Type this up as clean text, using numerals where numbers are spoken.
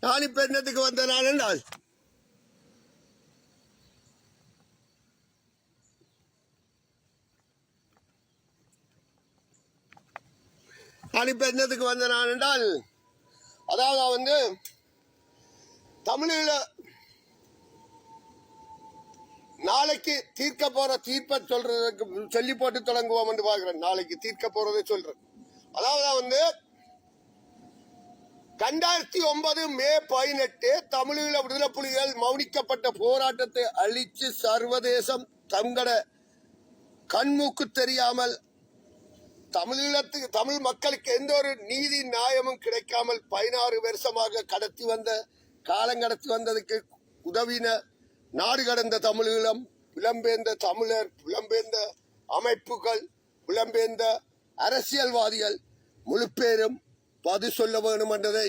நான் இப்ப என்னத்துக்கு வந்த நான் என்றால் என்னத்துக்கு வந்த நான் என்றால் அதாவது தமிழில் நாளைக்கு தீர்க்க போற தீர்ப்பை சொல்றதுக்கு சொல்லி போட்டு தொடங்குவோம் என்று பாக்குறேன். நாளைக்கு தீர்க்க போறதை சொல்றேன். அதாவது 2009 மே 18 தமிழீழ விடுதலை புலிகள் மௌனிக்கப்பட்ட போராட்டத்தை அழிச்சு சர்வதேசம் தங்கட கண்மூக்கு தெரியாமல் தமிழ் மக்களுக்கு எந்த ஒரு நீதி நியாயமும் கிடைக்காமல் 16 வருஷமாக காலங்கடத்தி வந்ததுக்கு உதவின நாடு கடந்த தமிழீழம், புலம்பெயர்ந்த தமிழர், புலம்பெயர்ந்த அமைப்புகள், புலம்பெயர்ந்த அரசியல்வாதிகள் முழு பேரும் பதில் சொல்ல வேண்டும் என்றதை